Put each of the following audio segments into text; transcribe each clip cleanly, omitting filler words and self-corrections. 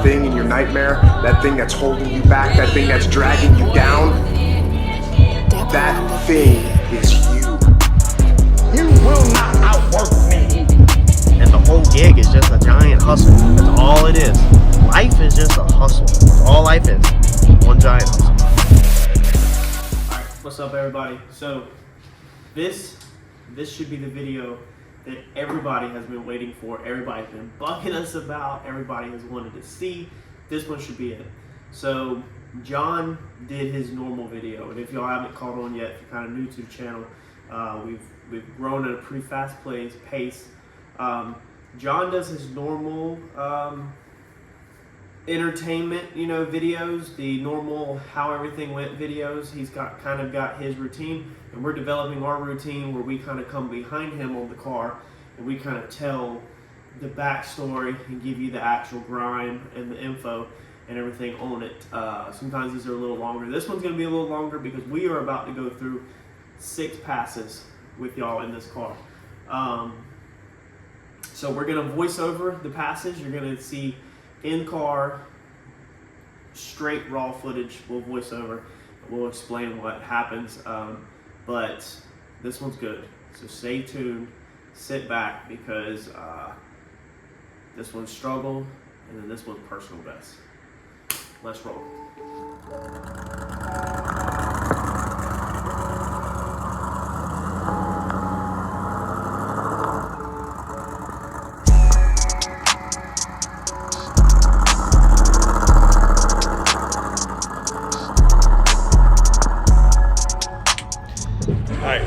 thing in your nightmare, that thing that's holding you back, that thing that's dragging you down, that thing is you. You will not outwork me. And the whole gig is just a giant hustle. That's all it is. Life is just a hustle. That's all life is. One giant hustle. Alright, what's up everybody? So this should be the video that everybody has been waiting for, everybody's been bugging us about, everybody has wanted to see. This one should be it. So John did his normal video, and if y'all haven't caught on yet, if you're kind of new to the channel, we've grown at a pretty fast pace. John does his normal entertainment, videos, the normal how everything went videos. He's kind of got his routine, and we're developing our routine where we kind of come behind him on the car and we kind of tell the backstory and give you the actual grind and the info and everything on it. Sometimes these are a little longer. This one's going to be a little longer because we are about to go through 6 passes with y'all in this car. So we're going to voice over the passes. You're going to see in-car, straight raw footage. We'll voice over. We'll explain what happens. But this one's good. So stay tuned. Sit back because this one's struggle and then this one's personal best. Let's roll.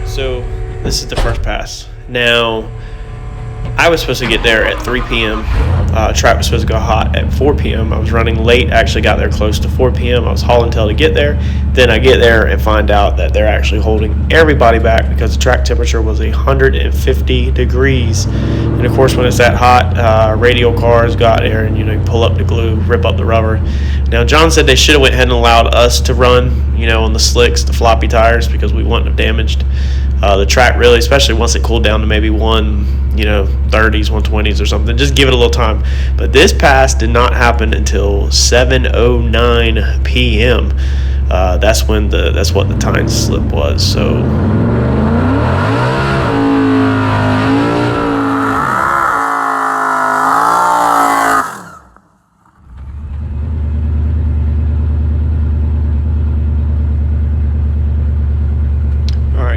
So this is the first pass. Now, I was supposed to get there at 3 p.m. Track was supposed to go hot at 4 p.m. I was running late. I actually got there close to 4 p.m. I was hauling tail to get there. Then I get there and find out that they're actually holding everybody back because the track temperature was 150 degrees. And of course, when it's that hot, radial cars got there and you pull up the glue, rip up the rubber. Now, John said they should have went ahead and allowed us to run, on the slicks, the floppy tires, because we wouldn't have damaged the track really, especially once it cooled down to maybe 130s, 120s or something. Just give it a little time. But this pass did not happen until 7:09 p.m. That's what the time slip was. So.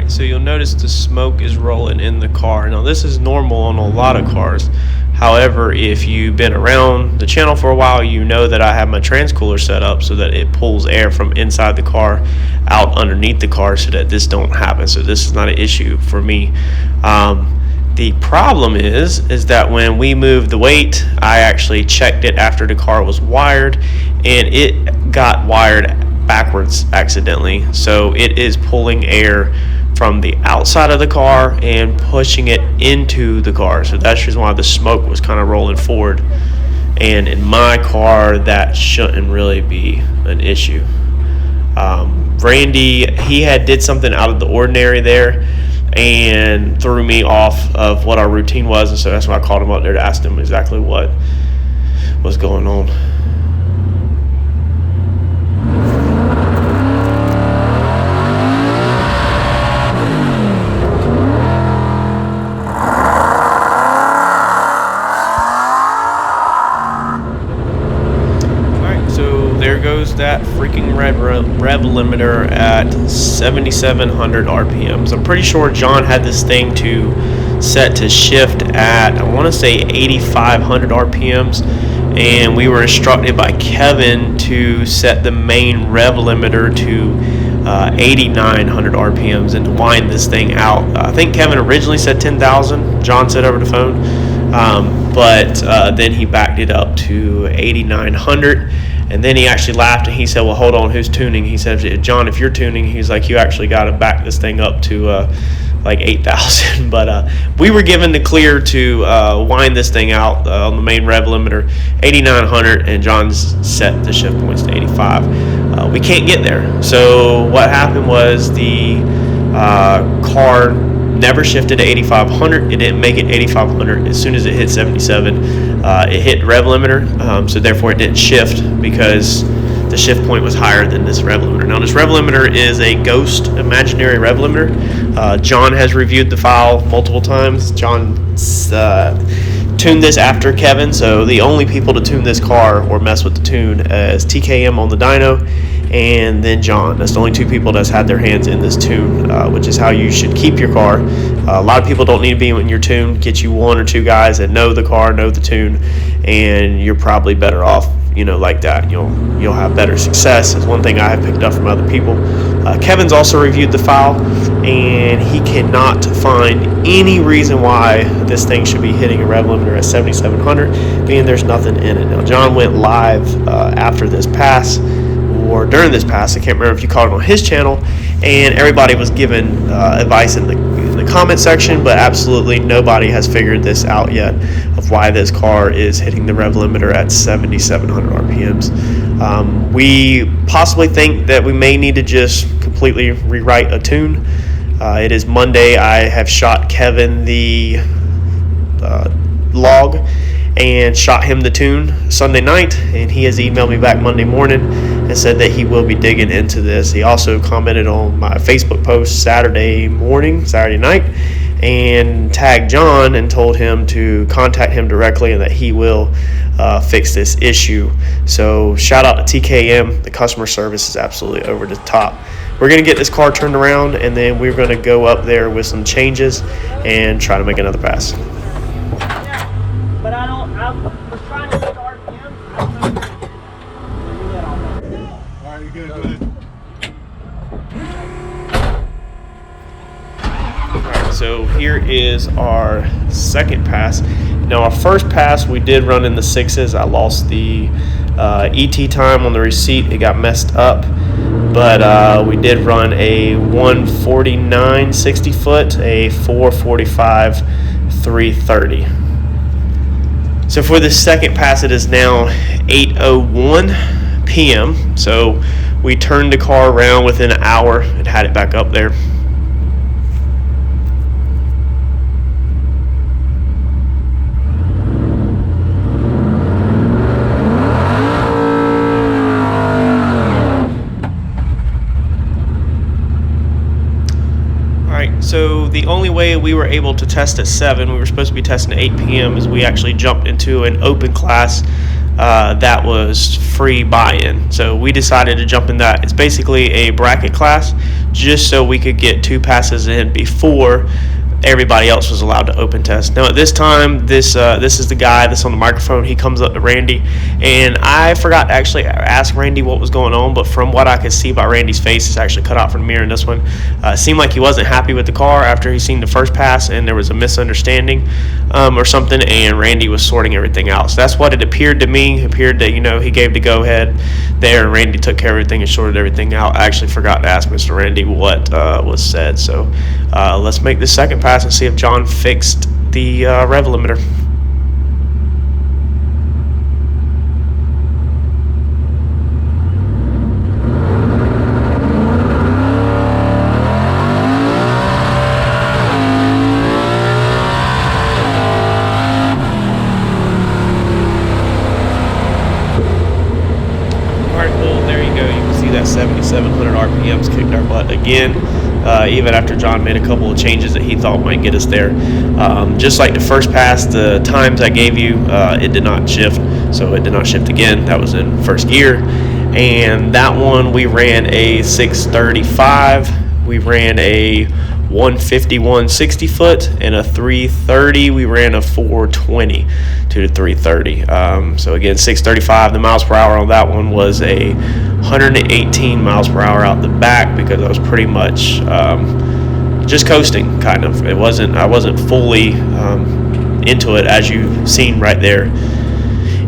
So you'll notice the smoke is rolling in the car. Now this is normal on a lot of cars. However, if you've been around the channel for a while, you know that I have my transcooler set up so that it pulls air from inside the car out underneath the car so that this don't happen. So this is not an issue for me. The problem is that when we moved the weight, I actually checked it after the car was wired, and it got wired backwards accidentally. So it is pulling air from the outside of the car and pushing it into the car. So that's just why the smoke was kind of rolling forward. And in my car, that shouldn't really be an issue. Randy, he did something out of the ordinary there and threw me off of what our routine was. And so that's why I called him up there to ask him exactly what was going on. There goes that freaking rev limiter at 7,700 RPMs. I'm pretty sure John had this thing set to shift at, I want to say 8,500 RPMs, and we were instructed by Kevin to set the main rev limiter to 8,900 RPMs and to wind this thing out. I think Kevin originally said 10,000. John said over the phone, but then he backed it up to 8,900. And then he actually laughed and he said, well, hold on, who's tuning? He said, John, if you're tuning, he's like, you actually got to back this thing up to like 8,000. But we were given the clear to wind this thing out on the main rev limiter, 8,900, and John's set the shift points to 85. We can't get there. So what happened was the car never shifted to 8,500. It didn't make it 8,500. As soon as it hit 77, it hit rev limiter, so therefore it didn't shift because the shift point was higher than this rev limiter. Now, this rev limiter is a ghost imaginary rev limiter. John has reviewed the file multiple times. John tuned this after Kevin, so the only people to tune this car or mess with the tune is TKM on the dyno, and then John. That's the only two people that's had their hands in this tune, which is how you should keep your car. A lot of people don't need to be in your tune. Get you one or two guys that know the car, know the tune, and you're probably better off, like that. You'll have better success. Is one thing I have picked up from other people. Kevin's also reviewed the file, and he cannot find any reason why this thing should be hitting a rev limiter at 7,700, being there's nothing in it. Now, John went live after this pass, or during this pass. I can't remember if you caught it on his channel, and everybody was given advice in the comment section, but absolutely nobody has figured this out yet of why this car is hitting the rev limiter at 7,700 RPMs. We possibly think that we may need to just completely rewrite a tune. It is Monday. I have shot Kevin the log and shot him the tune Sunday night, and he has emailed me back Monday morning and said that he will be digging into this. He also commented on my Facebook post Saturday night, and tagged John and told him to contact him directly and that he will fix this issue. So shout out to TKM. The customer service is absolutely over the top. We're going to get this car turned around, and then we're going to go up there with some changes and try to make another pass. But I was trying to make RPM. All right, good, good. Alright, so here is our second pass. Now, our first pass we did run in the 6s. I lost the ET time on the receipt. It got messed up. But we did run a 149 60 foot, a 445 330. So for the second pass, it is now 8:01 p.m. So we turned the car around within an hour and had it back up there. So the only way we were able to test at 7, we were supposed to be testing at 8 p.m., is we actually jumped into an open class that was free buy-in. So we decided to jump in that. It's basically a bracket class just so we could get 2 passes in before everybody else was allowed to open test. Now at this time, this is the guy that's on the microphone. He comes up to Randy, and I forgot to actually ask Randy what was going on, but from what I could see by Randy's face, it's actually cut out from the mirror in this one. It seemed like he wasn't happy with the car after he seen the first pass, and there was a misunderstanding or something, and Randy was sorting everything out. So that's what it appeared to me. It appeared that, he gave the go-ahead there, and Randy took care of everything and sorted everything out. I actually forgot to ask Mr. Randy what was said. So let's make this second pass and see if John fixed the rev limiter. Alright, well, there you go. You can see that 7,700 RPMs kicked our butt again. Even after John made a couple of changes that he thought might get us there. Just like the first pass, the times I gave you, it did not shift, so it did not shift again. That was in first gear. And that one, we ran a 635, we ran a 151 60 foot, and a 330. We ran a 420 to the 330. So again, 635. The miles per hour on that one was a 118 miles per hour out the back, because I was pretty much just coasting, kind of. I wasn't fully into it, as you've seen right there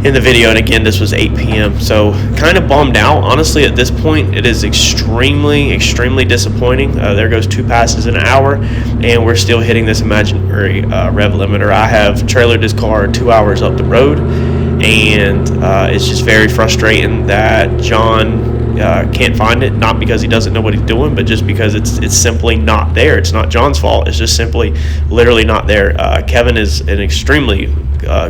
in the video. And again, this was 8 p.m. so kind of bummed out, honestly. At this point, it is extremely disappointing. There goes 2 passes in an hour, and we're still hitting this imaginary rev limiter. I have trailered this car 2 hours up the road, and it's just very frustrating that John can't find it, not because he doesn't know what he's doing, but just because it's simply not there. It's not John's fault. It's just simply literally not there. Kevin is an extremely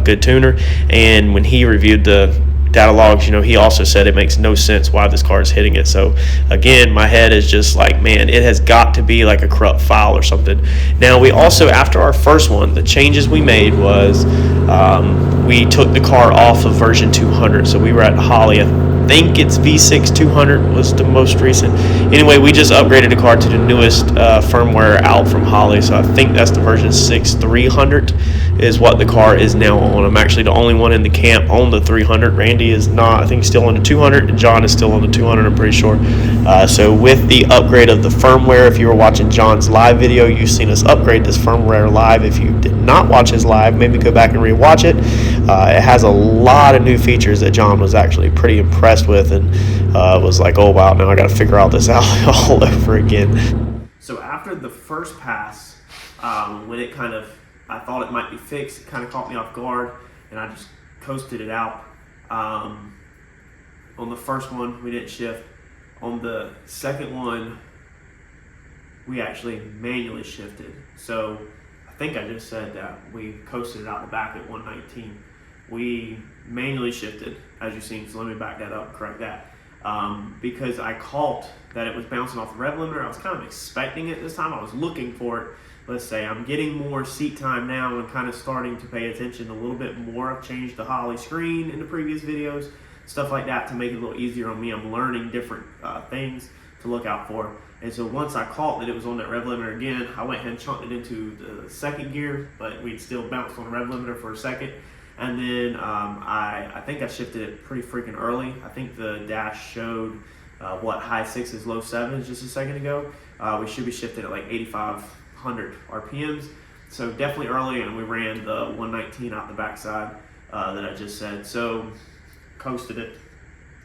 good tuner, and when he reviewed the data logs, he also said it makes no sense why this car is hitting it. So again, my head is just like, man, it has got to be like a corrupt file or something. Now, we also, after our first one, the changes we made was we took the car off of version 200. So we were at Holly. I think it's V6 200 was the most recent. Anyway, we just upgraded the car to the newest firmware out from Holly. So I think that's the version 6 300 is what the car is now on. I'm actually the only one in the camp on the 300. Randy is not. I think he's still on the 200, and John is still on the 200, I'm pretty sure. So with the upgrade of the firmware, if you were watching John's live video, you've seen us upgrade this firmware live. If you did not watch his live, maybe go back and rewatch it. It has a lot of new features that John was actually pretty impressed with, and was like, oh wow, now I got to figure all this out all over again. So after the first pass, when it kind of, I thought it might be fixed, it kind of caught me off guard, and I just coasted it out. On the first one, we didn't shift. On the second one, we actually manually shifted. So I think I just said that we coasted it out the back at 119. We manually shifted, as you've seen, so let me back that up, correct that. Because I caught that it was bouncing off the rev limiter. I was kind of expecting it this time. I was looking for it. Let's say I'm getting more seat time now and kind of starting to pay attention a little bit more. I've changed the Holly screen in the previous videos, stuff like that, to make it a little easier on me. I'm learning different things to look out for. And so once I caught that it was on that rev limiter again, I went ahead and chunked it into the second gear, but we'd still bounced on the rev limiter for a second. And then I think I shifted it pretty freaking early. I think the dash showed high sixes, low sevens just a second ago. We should be shifted at like 8,500 RPMs. So definitely early, and we ran the 119 out the backside that I just said. So coasted it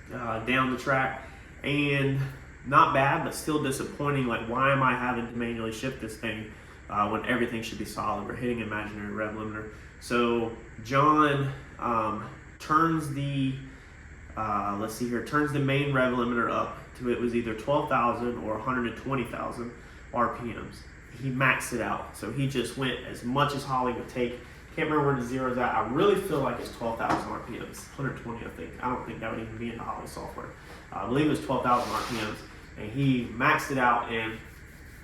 down the track, and not bad, but still disappointing. Like, why am I having to manually shift this thing when everything should be solid? We're hitting imaginary rev limiter. So John turns the turns the main rev limiter up to, it was either 12,000 or 120,000 RPMs. He maxed it out, so he just went as much as Holly would take. Can't remember where the zero's at. I really feel like it's 12,000 RPMs, 120 I think. I don't think that would even be in the Holly software. I believe it was 12,000 RPMs, and he maxed it out. And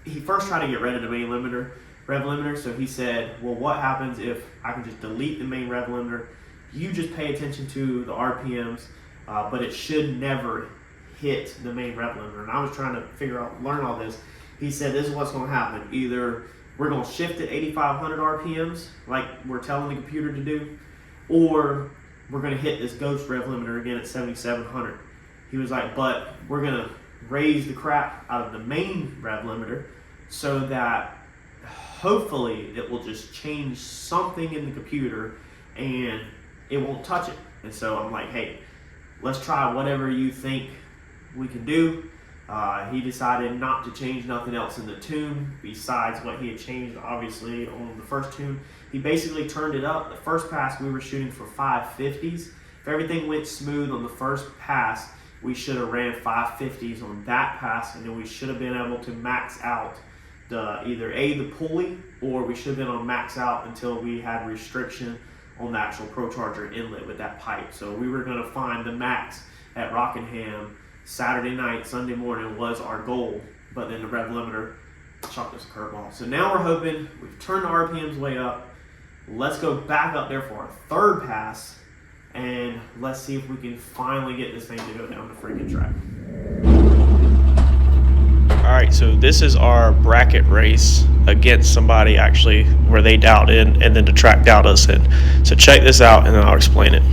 he first tried to get rid of the main rev limiter. So he said, well, what happens if I can just delete the main rev limiter? You just pay attention to the RPMs, but it should never hit the main rev limiter. And I was trying to learn all this. He said, this is what's going to happen. Either we're going to shift at 8,500 RPMs, like we're telling the computer to do, or we're going to hit this ghost rev limiter again at 7,700. He was like, but we're going to raise the crap out of the main rev limiter so that hopefully it will just change something in the computer and it won't touch it. And so I'm like, hey, let's try whatever you think we can do. He decided not to change nothing else in the tune besides what he had changed, obviously, on the first tune. He basically turned it up. The first pass, we were shooting for 550s. If everything went smooth on the first pass, we should have ran 550s on that pass, and then we should have been able to max out either the pulley, or we should have been on max out until we had restriction on the actual Procharger inlet with that pipe. So we were going to find the max at Rockingham Saturday night, Sunday morning was our goal, but then the rev limiter chucked us a curveball. So now we're hoping, we've turned the RPMs way up. Let's go back up there for our third pass, and let's see if we can finally get this thing to go down the freaking track. All right, so this is our bracket race against somebody actually where they dialed in and then the track dialed us in. So check this out and then I'll explain it.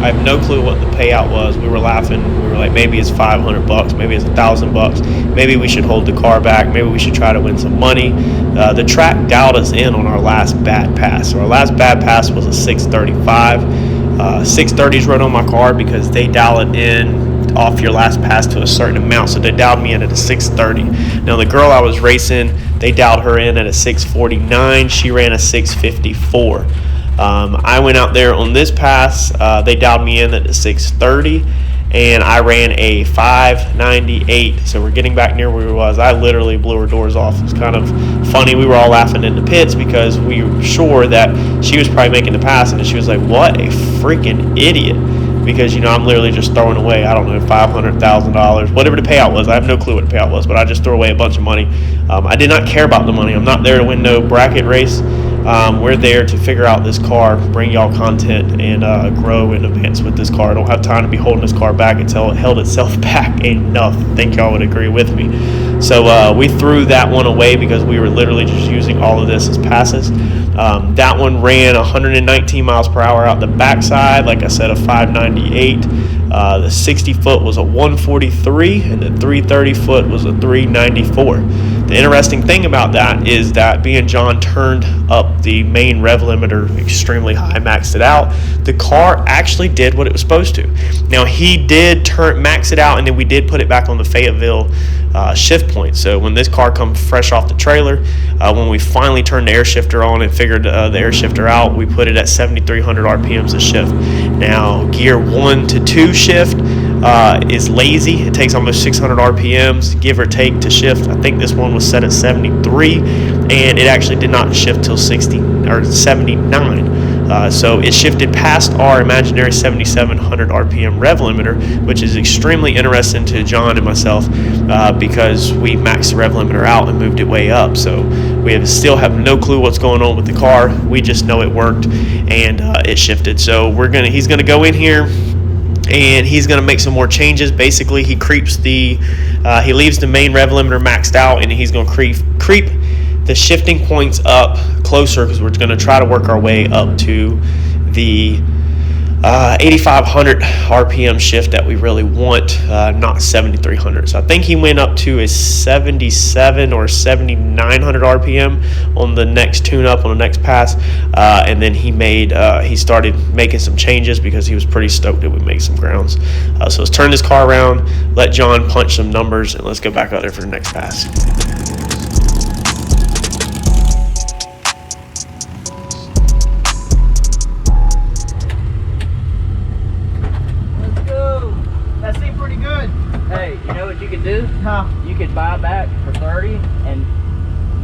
I have no clue what the payout was. We were laughing. We were like, maybe it's $500, maybe it's $1,000. Maybe we should hold the car back. Maybe we should try to win some money. The track dialed us in on our last bad pass. So our last bad pass was a 635. 630s rode on my car because they dial it in off your last pass to a certain amount. So they dialed me in at a 630. Now the girl I was racing, they dialed her in at a 649. She ran a 654. I went out there on this pass. They dialed me in at a 630, and I ran a 598. So we're getting back near where we was. I literally blew her doors off. It was kind of funny. We were all laughing in the pits because we were sure that she was probably making the pass, and she was like, "What a freaking idiot!" Because, you know, I'm literally just throwing away, I don't know, $500,000, whatever the payout was. I have no clue what the payout was, but I just threw away a bunch of money. I did not care about the money. I'm not there to win no bracket race. We're there to figure out this car, bring y'all content, and grow and advance with this car. I don't have time to be holding this car back until it held itself back enough. I think y'all would agree with me. So we threw that one away because we were literally just using all of this as passes. That one ran 119 miles per hour out the backside, like I said, a 598. The 60 foot was a 143, and the 330 foot was a 394. The interesting thing about that is that being John turned up the main rev limiter extremely high, maxed it out, the car actually did what it was supposed to. Now he did max it out, and then we did put it back on the Fayetteville shift point. So when this car comes fresh off the trailer, when we finally turned the air shifter on and figured the air shifter out, we put it at 7,300 RPMs a shift. Now gear 1 to 2 shift is lazy. It takes almost 600 RPMs, give or take, to shift. I think this one was set at 73, and it actually did not shift till 60 or 79. So it shifted past our imaginary 7,700 RPM rev limiter, which is extremely interesting to John and myself because we maxed the rev limiter out and moved it way up. So we still have no clue what's going on with the car. We just know it worked, and it shifted. So he's gonna go in here, and he's going to make some more changes. Basically, he leaves the main rev limiter maxed out, and he's going to creep the shifting points up closer, because we're going to try to work our way up to the 8,500 RPM shift that we really want, not 7,300. So I think he went up to a 77 or 7,900 RPM on the next tune-up, on the next pass, and then he started making some changes because he was pretty stoked that we make some grounds. So let's turn this car around, let John punch some numbers, and let's go back out there for the next pass. Do? Huh? You could buy back for 30, and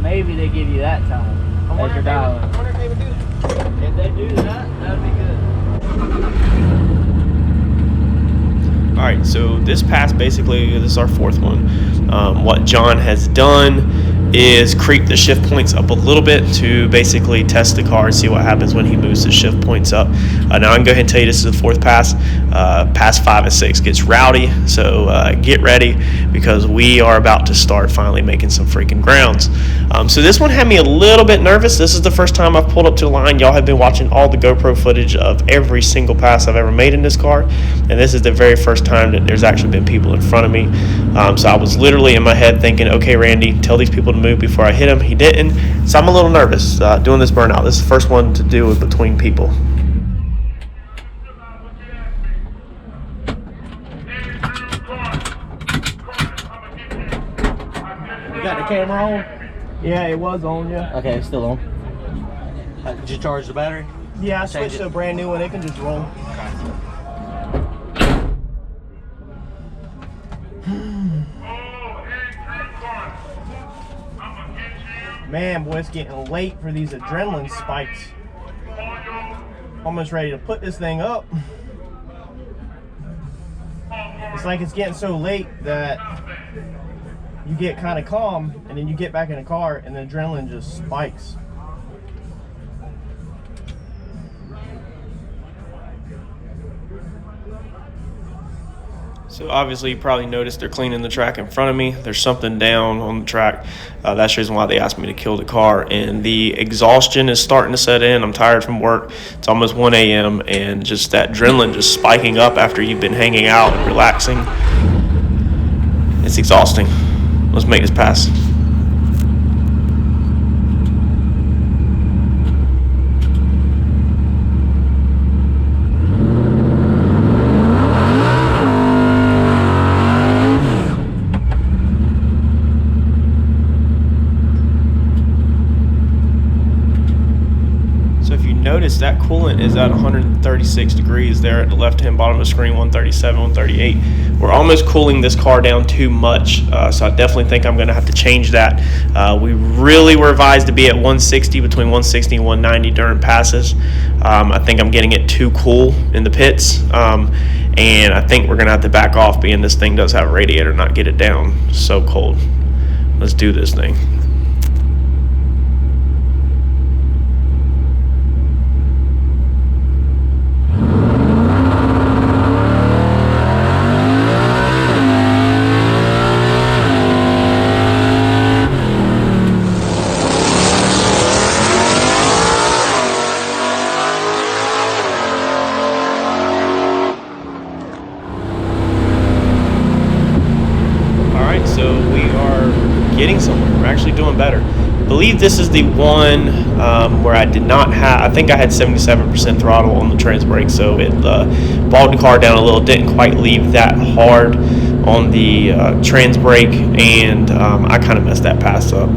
maybe they give you that time as your dollar. I wonder if they would do that. If they do that, that'd be good. All right, so this pass, basically, this is our fourth one. What John has done is creep the shift points up a little bit to basically test the car and see what happens when he moves the shift points up. Now I can go ahead and tell you this is the fourth pass. Pass 5 and 6 gets rowdy, so get ready because we are about to start finally making some freaking grounds. So this one had me a little bit nervous. This is the first time I've pulled up to the line. Y'all have been watching all the GoPro footage of every single pass I've ever made in this car, and this is the very first time that there's actually been people in front of me. So I was literally in my head thinking, okay, Randy, tell these people to move before I hit him. He didn't, so I'm a little nervous doing this burnout. This is the first one to do it between people. You got the camera on? Yeah, it was on, yeah. Okay, it's still on. Did you charge the battery? Yeah, I switched to a brand new one. It can just roll. Man, boy, it's getting late for these adrenaline spikes. Almost ready to put this thing up. It's like it's getting so late that you get kind of calm, and then you get back in the car, and the adrenaline just spikes. So obviously you probably noticed they're cleaning the track in front of me. There's something down on the track. That's the reason why they asked me to kill the car. And the exhaustion is starting to set in. I'm tired from work. It's almost 1 a.m. and just that adrenaline just spiking up after you've been hanging out and relaxing. It's exhausting. Let's make this pass. Notice that coolant is at 136 degrees there at the left hand bottom of the screen, 137, 138. We're almost cooling this car down too much, so I definitely think I'm going to have to change that. We really were advised to be at 160, between 160 and 190 during passes. I think I'm getting it too cool in the pits, and I think we're going to have to back off, being this thing does have a radiator, not get it down so cold. Let's do this thing. So we are getting somewhere. We're actually doing better. I believe this is the one where I did not have, I think I had 77% throttle on the trans brake, so it balled the car down a little, didn't quite leave that hard on the trans brake, and I kind of messed that pass up.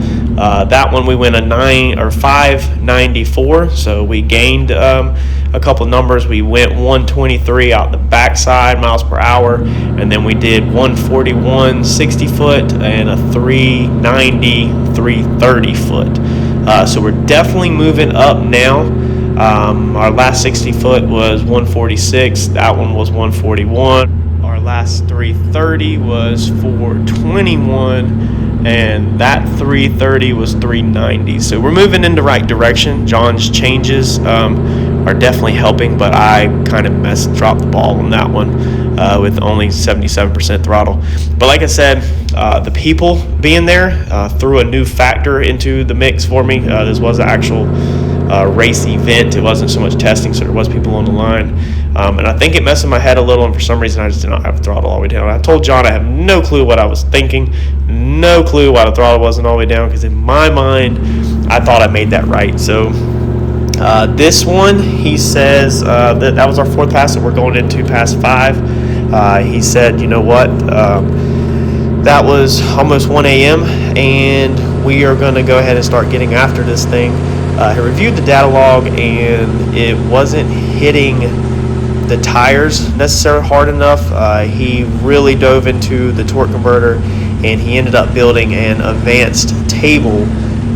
That one we went a 594, so we gained a couple numbers. We went 123 out the backside miles per hour, and then we did 141 60 foot and a 390 330 foot. So we're definitely moving up now. Our last 60 foot was 146. That one was 141. Our last 330 was 421, and that 330 was 390. So we're moving in the right direction. John's changes are definitely helping, but I kind of dropped the ball on that one with only 77% throttle. But like I said, the people being there threw a new factor into the mix for me. This was an actual race event. It wasn't so much testing, so there was people on the line. And I think it messed in my head a little, and for some reason I just did not have the throttle all the way down. I told John I have no clue what I was thinking, no clue why the throttle wasn't all the way down, because in my mind I thought I made that right. So this one, he says that was our fourth pass, and we're going into pass 5. He said, you know what, that was almost 1 a.m. and we are going to go ahead and start getting after this thing. He reviewed the data log, and it wasn't hitting the tires necessarily hard enough. He really dove into the torque converter, and he ended up building an advanced table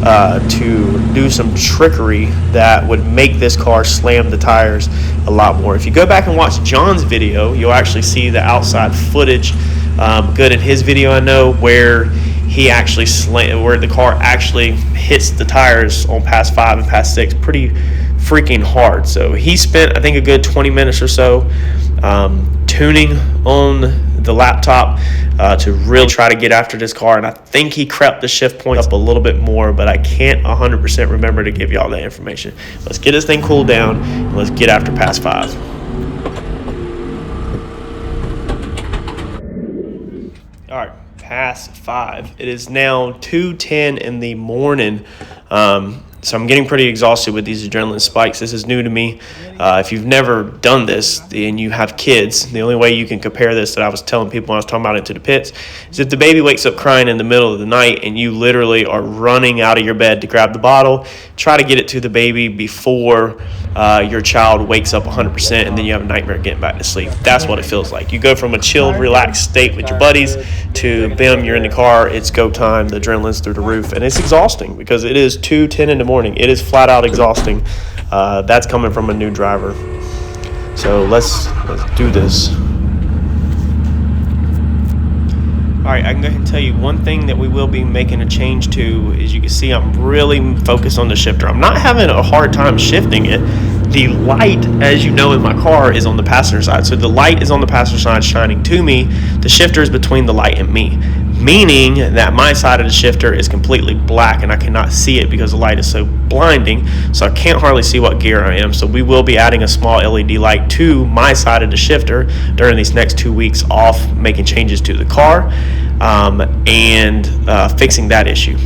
to do some trickery that would make this car slam the tires a lot more. If you go back and watch John's video, you'll actually see the outside footage good in his video, I know, where he actually where the car actually hits the tires on pass 5 and pass 6 pretty freaking hard. So he spent, I think, a good 20 minutes or so tuning on the laptop to really try to get after this car, and I think he crept the shift points up a little bit more, but I can't 100% remember to give y'all that information. Let's get this thing cooled down, and let's get after pass 5. All right, pass 5. It is now 2:10 in the morning. So I'm getting pretty exhausted with these adrenaline spikes. This is new to me. If you've never done this and you have kids, the only way you can compare this, that I was telling people when I was talking about it to the pits, is if the baby wakes up crying in the middle of the night and you literally are running out of your bed to grab the bottle, try to get it to the baby before your child wakes up 100%, and then you have a nightmare getting back to sleep. That's what it feels like. You go from a chilled, relaxed state with your buddies to, bam, you're in the car, it's go time, the adrenaline's through the roof, and it's exhausting because it is 2:10 in the morning. It is flat out exhausting. That's coming from a new driver. So let's do this. All right, I can go ahead and tell you one thing that we will be making a change to is, you can see I'm really focused on the shifter. I'm not having a hard time shifting it. The light, as you know, in my car is on the passenger side. So the light is on the passenger side shining to me. The shifter is between the light and me, meaning that my side of the shifter is completely black and I cannot see it because the light is so blinding. So I can't hardly see what gear I am. So we will be adding a small LED light to my side of the shifter during these next 2 weeks off, making changes to the car and fixing that issue.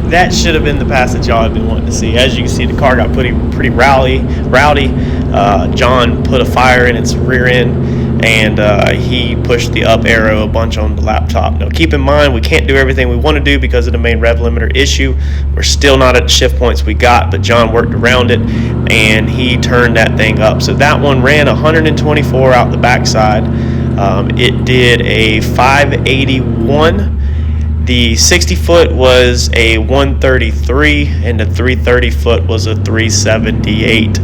That should have been the passage y'all have been wanting to see. As you can see, the car got pretty rowdy. John put a fire in its rear end, and he pushed the up arrow a bunch on the laptop. Now, keep in mind, we can't do everything we want to do because of the main rev limiter issue. We're still not at the shift points we got, but John worked around it, and he turned that thing up. So that one ran 124 out the backside. It did a 581. The 60 foot was a 133 and the 330 foot was a 378.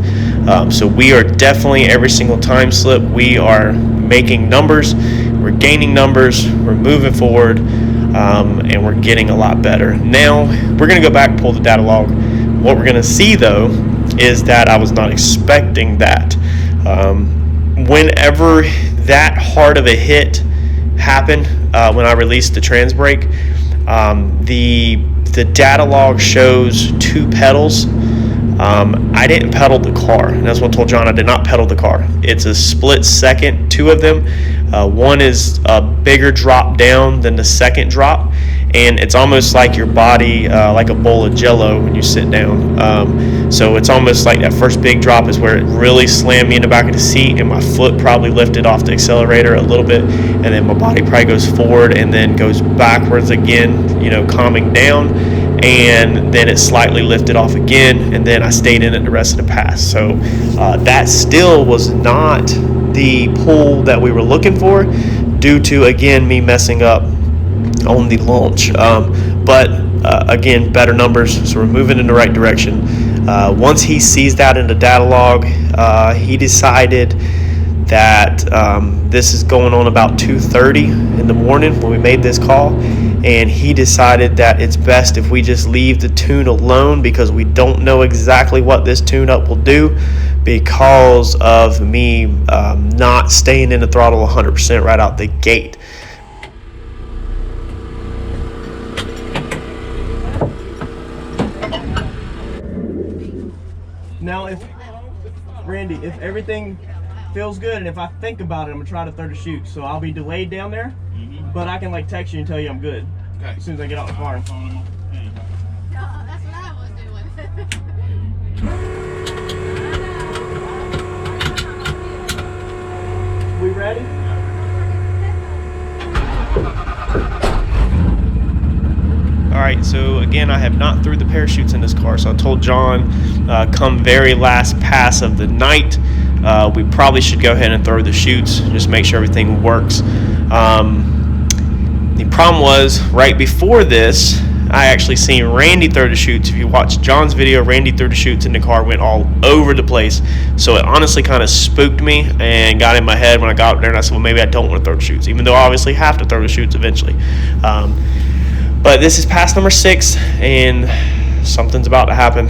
So we are definitely, every single time slip, we are making numbers, we're gaining numbers, we're moving forward, and we're getting a lot better. Now, we're going to go back, pull the data log. What we're going to see, though, is that I was not expecting that. Whenever that hard of a hit happened, when I released the trans brake, the data log shows 2 pedals. I didn't pedal the car, and that's what I told John. I did not pedal the car. It's a split second, 2 of them. One is a bigger drop down than the second drop, and it's almost like your body, like a bowl of Jello when you sit down. So it's almost like that first big drop is where it really slammed me in the back of the seat, and my foot probably lifted off the accelerator a little bit, and then my body probably goes forward and then goes backwards again, calming down, and then it slightly lifted off again, and then I stayed in it the rest of the pass. So that still was not the pull that we were looking for, due to, again, me messing up on the launch. But again, better numbers, so we're moving in the right direction. Once he sees that in the data log, he decided that this is going on about 2:30 in the morning when we made this call, and he decided that it's best if we just leave the tune alone, because we don't know exactly what this tune-up will do because of me not staying in the throttle 100% right out the gate. Now, Randy, if everything feels good and if I think about it, I'm gonna try to throw the chute. So I'll be delayed down there, but I can text you and tell you I'm good as soon as I get out the car. No, that's what I was doing. We ready? Alright, so again, I have not threw the parachutes in this car, so I told John come very last pass of the night, we probably should go ahead and throw the chutes, just make sure everything works. The problem was, right before this, I actually seen Randy throw the chutes. If you watch John's video, Randy threw the chutes and the car went all over the place. So it honestly kind of spooked me and got in my head when I got up there, and I said, well, maybe I don't want to throw the chutes, even though I obviously have to throw the chutes eventually. But this is pass number 6, and something's about to happen,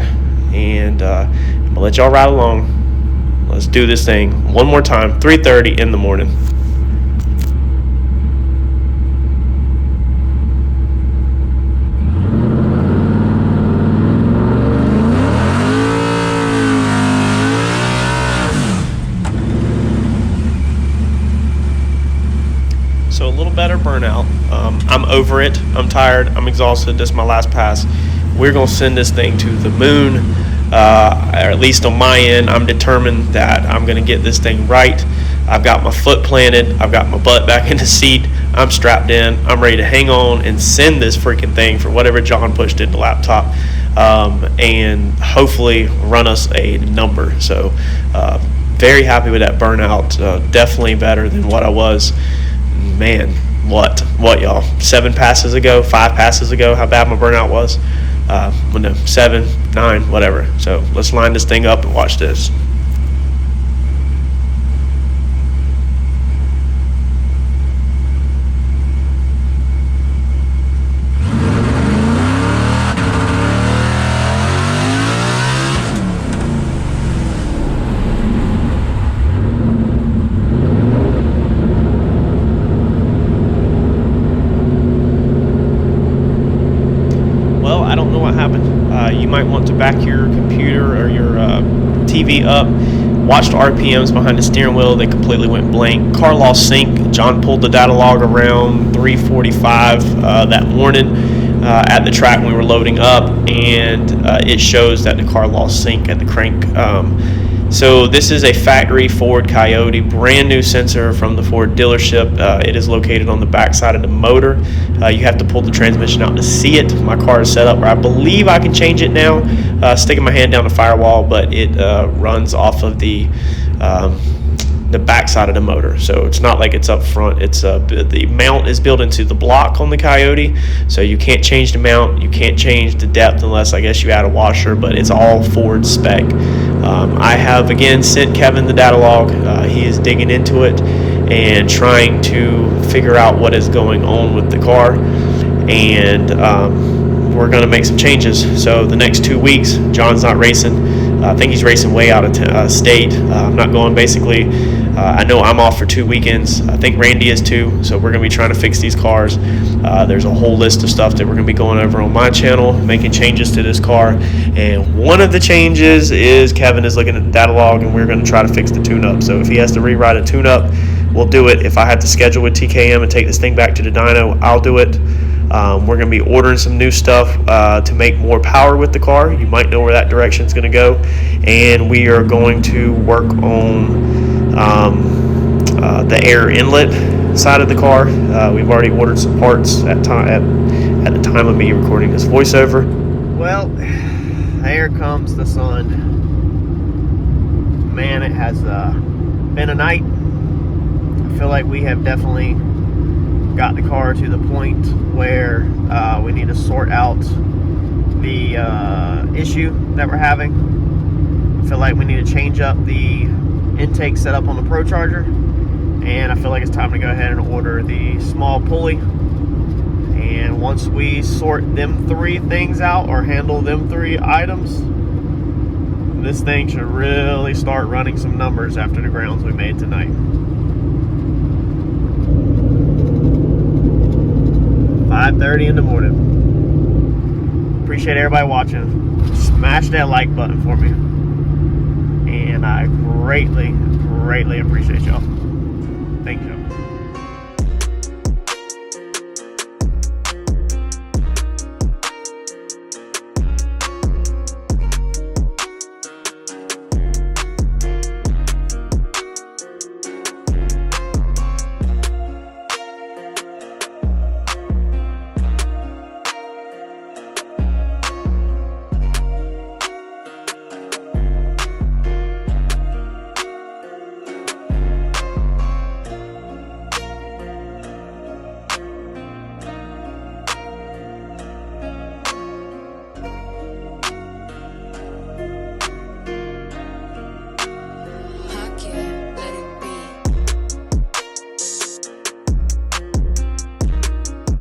and I'm going to let y'all ride along. Let's do this thing one more time, 3:30 in the morning. So a little better burnout. I'm over it. I'm tired. I'm exhausted. This is my last pass. We're going to send this thing to the moon. Or at least on my end, I'm determined that I'm going to get this thing right. I've got my foot planted. I've got my butt back in the seat. I'm strapped in. I'm ready to hang on and send this freaking thing for whatever John pushed in the laptop, and hopefully run us a number. So very happy with that burnout. Definitely better than what I was. Man, what y'all? 7 passes ago, 5 passes ago, how bad my burnout was. No, 7, 9, whatever. So let's line this thing up and watch this. I don't know what happened. You might want to back your computer or your TV up. Watch the RPMs behind the steering wheel. They completely went blank. Car lost sync. John pulled the data log around 3:45 that morning at the track when we were loading up, and it shows that the car lost sync at the crank. So this is a factory Ford Coyote, brand new sensor from the Ford dealership. It is located on the back side of the motor. You have to pull the transmission out to see it. My car is set up where I believe I can change it now, sticking my hand down the firewall, but it runs off of the back side of the motor. So it's not like it's up front. It's the mount is built into the block on the Coyote, so you can't change the mount. You can't change the depth unless I guess you add a washer, but it's all Ford spec. I have again sent Kevin the data log. He is digging into it and trying to figure out what is going on with the car, and we're going to make some changes. So the next 2 weeks, John's not racing. I think he's racing way out of state. I'm not going basically. I know I'm off for 2 weekends. I think Randy is too. So we're going to be trying to fix these cars. There's a whole list of stuff that we're going to be going over on my channel, making changes to this car. And one of the changes is Kevin is looking at the data log, and we're going to try to fix the tune-up. So if he has to rewrite a tune-up, we'll do it. If I have to schedule with TKM and take this thing back to the dyno, I'll do it. We're going to be ordering some new stuff to make more power with the car. You might know where that direction is going to go. And we are going to work on the air inlet side of the car. We've already ordered some parts at the time of me recording this voiceover. Well, here comes the sun. Man, it has been a night. I feel like we have definitely got the car to the point where we need to sort out the issue that we're having. I feel like we need to change up the intake setup on the Procharger, and I feel like it's time to go ahead and order the small pulley. And once we sort them 3 things out, or handle them 3 items, this thing should really start running some numbers after the grounds we made tonight. 5:30 in the morning. Appreciate everybody watching. Smash that like button for me, and I greatly appreciate y'all. Thank you.